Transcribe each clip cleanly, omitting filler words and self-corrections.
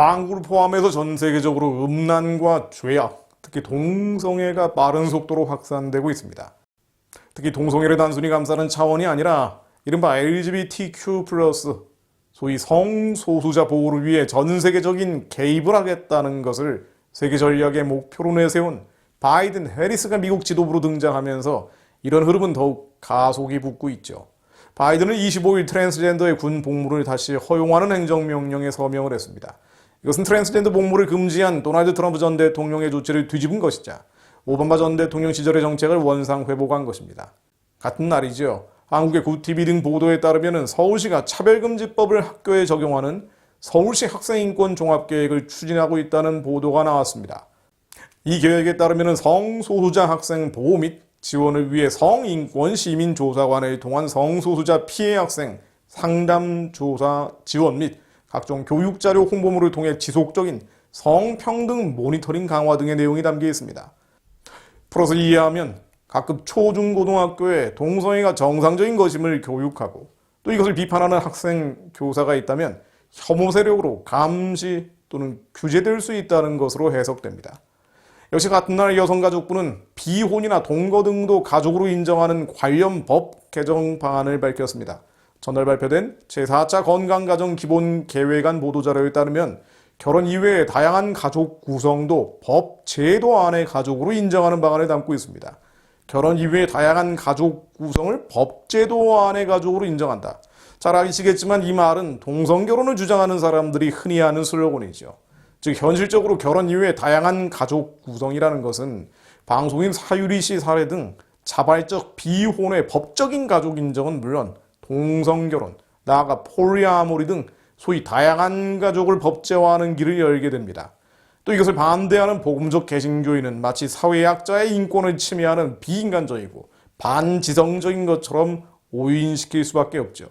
한국을 포함해서 전 세계적으로 음란과 죄악, 특히 동성애가 빠른 속도로 확산되고 있습니다. 특히 동성애를 단순히 감싸는 차원이 아니라 이른바 LGBTQ+, 소위 성소수자 보호를 위해 전 세계적인 개입을 하겠다는 것을 세계 전략의 목표로 내세운 바이든 해리스가 미국 지도부로 등장하면서 이런 흐름은 더욱 가속이 붙고 있죠. 바이든은 25일 트랜스젠더의 군 복무를 다시 허용하는 행정명령에 서명을 했습니다. 이것은 트랜스젠더 복무를 금지한 도널드 트럼프 전 대통령의 조치를 뒤집은 것이자 오바마 전 대통령 시절의 정책을 원상 회복한 것입니다. 같은 날이죠. 한국의 구티비 등 보도에 따르면 서울시가 차별금지법을 학교에 적용하는 서울시 학생인권 종합계획을 추진하고 있다는 보도가 나왔습니다. 이 계획에 따르면 성소수자 학생 보호 및 지원을 위해 성인권 시민조사관을 통한 성소수자 피해 학생 상담조사 지원 및 각종 교육자료 홍보물을 통해 지속적인 성평등 모니터링 강화 등의 내용이 담겨 있습니다. 풀어서 이해하면 각급 초중고등학교에 동성애가 정상적인 것임을 교육하고 또 이것을 비판하는 학생 교사가 있다면 혐오 세력으로 감시 또는 규제될 수 있다는 것으로 해석됩니다. 역시 같은 날 여성가족부는 비혼이나 동거 등도 가족으로 인정하는 관련 법 개정 방안을 밝혔습니다. 전날 발표된 제4차 건강가정기본계획안 보도자료에 따르면 결혼 이외의 다양한 가족 구성도 법 제도 안의 가족으로 인정하는 방안을 담고 있습니다. 결혼 이외의 다양한 가족 구성을 법 제도 안의 가족으로 인정한다. 잘 아시겠지만 이 말은 동성결혼을 주장하는 사람들이 흔히 하는 슬로건이죠. 즉 현실적으로 결혼 이외의 다양한 가족 구성이라는 것은 방송인 사유리 씨 사례 등 자발적 비혼의 법적인 가족 인정은 물론 동성결혼, 나아가 폴리아모리 등 소위 다양한 가족을 법제화하는 길을 열게 됩니다. 또 이것을 반대하는 복음적 개신교인은 마치 사회 약자의 인권을 침해하는 비인간적이고 반지성적인 것처럼 오인시킬 수밖에 없죠.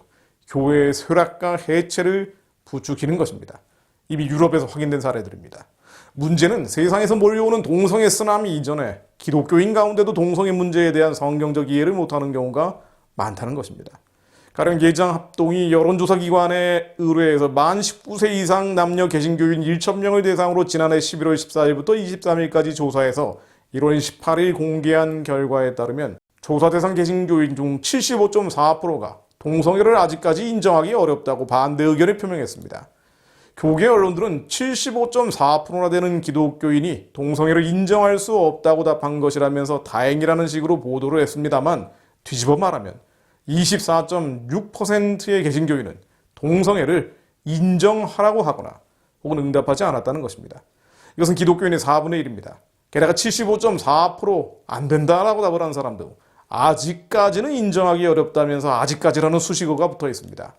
교회의 쇠락과 해체를 부추기는 것입니다. 이미 유럽에서 확인된 사례들입니다. 문제는 세상에서 몰려오는 동성애 쓰나미 이전에 기독교인 가운데도 동성애 문제에 대한 성경적 이해를 못하는 경우가 많다는 것입니다. 가령 예장합동이 여론조사기관에 의뢰해서 만 19세 이상 남녀 개신교인 1,000명을 대상으로 지난해 11월 14일부터 23일까지 조사해서 1월 18일 공개한 결과에 따르면 조사 대상 개신교인 중 75.4%가 동성애를 아직까지 인정하기 어렵다고 반대 의견을 표명했습니다. 교계 언론들은 75.4%나 되는 기독교인이 동성애를 인정할 수 없다고 답한 것이라면서 다행이라는 식으로 보도를 했습니다만 뒤집어 말하면 24.6%의 개신교인은 동성애를 인정하라고 하거나 혹은 응답하지 않았다는 것입니다. 이것은 기독교인의 4분의 1입니다. 게다가 75.4% 안 된다라고 답을 한 사람도 아직까지는 인정하기 어렵다면서 아직까지라는 수식어가 붙어 있습니다.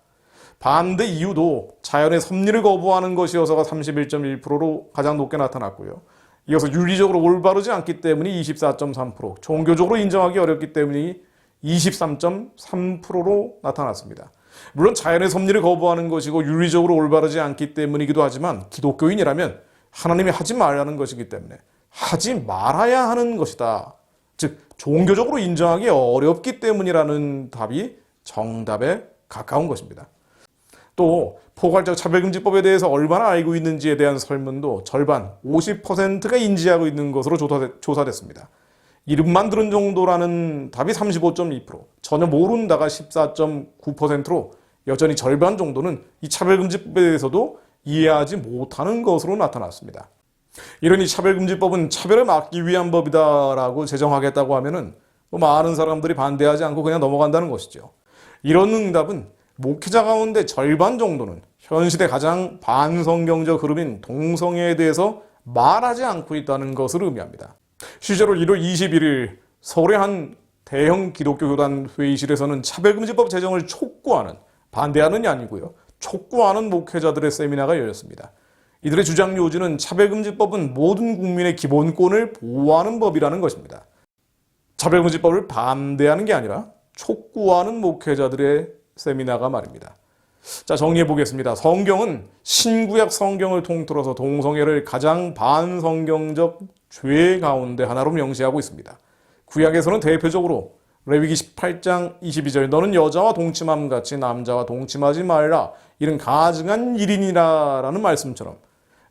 반대 이유도 자연의 섭리를 거부하는 것이어서가 31.1%로 가장 높게 나타났고요. 이어서 윤리적으로 올바르지 않기 때문이 24.3%, 종교적으로 인정하기 어렵기 때문이 23.3%로 나타났습니다. 물론 자연의 섭리를 거부하는 것이고 윤리적으로 올바르지 않기 때문이기도 하지만 기독교인이라면 하나님이 하지 말라는 것이기 때문에 하지 말아야 하는 것이다. 즉 종교적으로 인정하기 어렵기 때문이라는 답이 정답에 가까운 것입니다. 또 포괄적 차별금지법에 대해서 얼마나 알고 있는지에 대한 설문도 절반 50%가 인지하고 있는 것으로 조사됐습니다. 이름만 들은 정도라는 답이 35.2%, 전혀 모른다가 14.9%로 여전히 절반 정도는 이 차별금지법에 대해서도 이해하지 못하는 것으로 나타났습니다. 이러니 차별금지법은 차별을 막기 위한 법이다라고 제정하겠다고 하면은 많은 사람들이 반대하지 않고 그냥 넘어간다는 것이죠. 이런 응답은 목회자 가운데 절반 정도는 현 시대 가장 반성경적 흐름인 동성애에 대해서 말하지 않고 있다는 것을 의미합니다. 실제로 1월 21일 서울의 한 대형 기독교 교단 회의실에서는 차별금지법 제정을 촉구하는, 반대하는이 아니고요, 촉구하는 목회자들의 세미나가 열렸습니다. 이들의 주장 요지는 차별금지법은 모든 국민의 기본권을 보호하는 법이라는 것입니다. 차별금지법을 반대하는 게 아니라 촉구하는 목회자들의 세미나가 말입니다. 자, 정리해 보겠습니다. 성경은 신구약 성경을 통틀어서 동성애를 가장 반성경적 죄 가운데 하나로 명시하고 있습니다. 구약에서는 대표적으로 레위기 18장 22절 너는 여자와 동침함 같이 남자와 동침하지 말라 이는 가증한 일이니라 라는 말씀처럼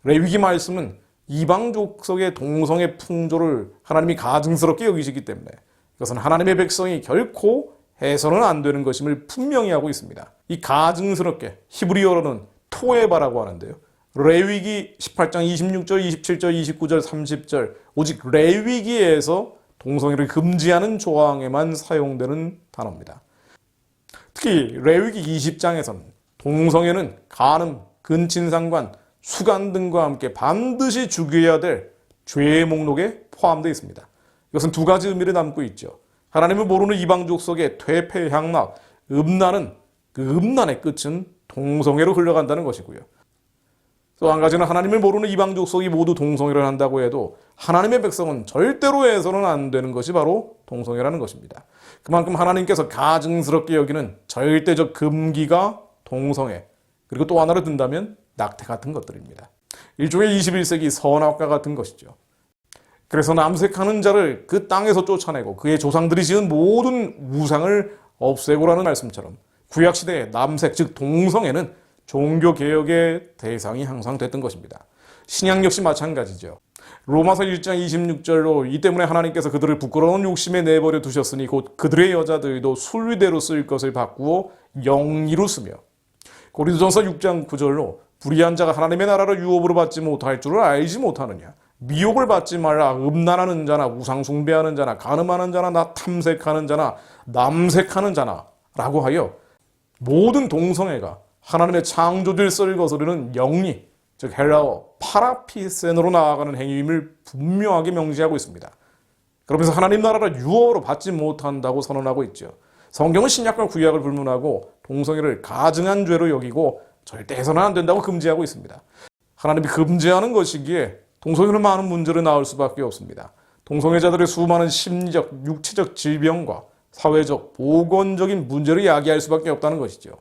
레위기 말씀은 이방 족속의 동성애 풍조를 하나님이 가증스럽게 여기시기 때문에 이것은 하나님의 백성이 결코 해서는 안 되는 것임을 분명히 하고 있습니다. 이 가증스럽게 히브리어로는 토에바라고 하는데요. 레위기 18장 26절, 27절, 29절, 30절 오직 레위기에서 동성애를 금지하는 조항에만 사용되는 단어입니다. 특히 레위기 20장에서는 동성애는 간음, 근친상관, 수간 등과 함께 반드시 죽여야 될 죄의 목록에 포함되어 있습니다. 이것은 두 가지 의미를 담고 있죠. 하나님을 모르는 이방 족속의 퇴폐, 향락, 음란은 그 음란의 끝은 동성애로 흘러간다는 것이고요. 또 한 가지는 하나님을 모르는 이방 족속이 모두 동성애를 한다고 해도 하나님의 백성은 절대로 해서는 안 되는 것이 바로 동성애라는 것입니다. 그만큼 하나님께서 가증스럽게 여기는 절대적 금기가 동성애, 그리고 또 하나를 든다면 낙태 같은 것들입니다. 일종의 21세기 선악과 같은 것이죠. 그래서 남색하는 자를 그 땅에서 쫓아내고 그의 조상들이 지은 모든 우상을 없애고라는 말씀처럼 구약시대의 남색, 즉 동성애는 종교개혁의 대상이 항상 됐던 것입니다. 신약 역시 마찬가지죠. 로마서 1장 26절로 이 때문에 하나님께서 그들을 부끄러운 욕심에 내버려 두셨으니 곧 그들의 여자들도 술대로 쓸 것을 바꾸어 영리로 쓰며 고린도전서 6장 9절로 불의한 자가 하나님의 나라를 유업으로 받지 못할 줄을 알지 못하느냐. 미혹을 받지 말라. 음란하는 자나 우상 숭배하는 자나 간음하는 자나 나 탐색하는 자나 남색하는 자나 라고 하여 모든 동성애가 하나님의 창조 질서를 거스르는 영리, 즉 헬라어 파라피센으로 나아가는 행위임을 분명하게 명시하고 있습니다. 그러면서 하나님 나라를 유업으로 받지 못한다고 선언하고 있죠. 성경은 신약과 구약을 불문하고 동성애를 가증한 죄로 여기고 절대 해서는 안 된다고 금지하고 있습니다. 하나님이 금지하는 것이기에 동성애는 많은 문제를 낳을 수밖에 없습니다. 동성애자들의 수많은 심리적, 육체적 질병과 사회적, 보건적인 문제를 야기할 수밖에 없다는 것이죠.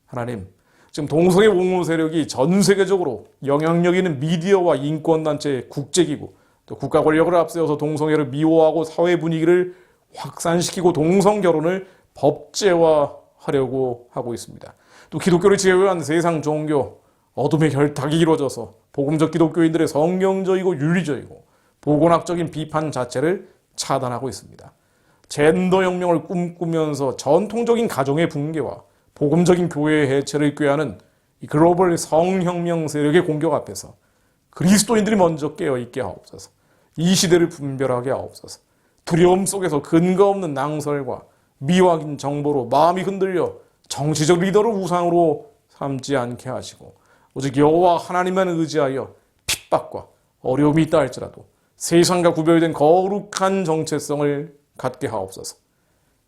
하나님, 지금 동성애 옹호 세력이 전 세계적으로 영향력 있는 미디어와 인권단체, 국제기구, 또 국가 권력을 앞세워서 동성애를 미워하고 사회 분위기를 확산시키고 동성결혼을 법제화하려고 하고 있습니다. 또 기독교를 제외한 세상 종교, 어둠의 결탁이 이루어져서 복음적 기독교인들의 성경적이고 윤리적이고 보건학적인 비판 자체를 차단하고 있습니다. 젠더 혁명을 꿈꾸면서 전통적인 가정의 붕괴와 복음적인 교회의 해체를 꾀하는 이 글로벌 성혁명 세력의 공격 앞에서 그리스도인들이 먼저 깨어있게 하옵소서. 이 시대를 분별하게 하옵소서. 두려움 속에서 근거 없는 낭설과 미확인 정보로 마음이 흔들려 정치적 리더를 우상으로 삼지 않게 하시고 오직 여호와 하나님만 의지하여 핍박과 어려움이 있다 할지라도 세상과 구별된 거룩한 정체성을 갖게 하옵소서.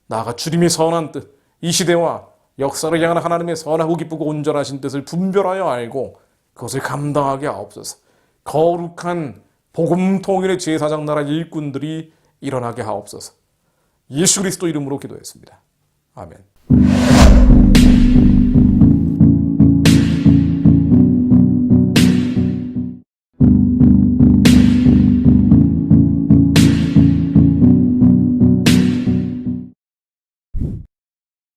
나아가 주님의 선한 뜻, 이 시대와 역사를 향한 하나님의 선하고 기쁘고 온전하신 뜻을 분별하여 알고 그것을 감당하게 하옵소서. 거룩한 복음 통일의 제사장 나라 일꾼들이 일어나게 하옵소서. 예수 그리스도 이름으로 기도했습니다. 아멘.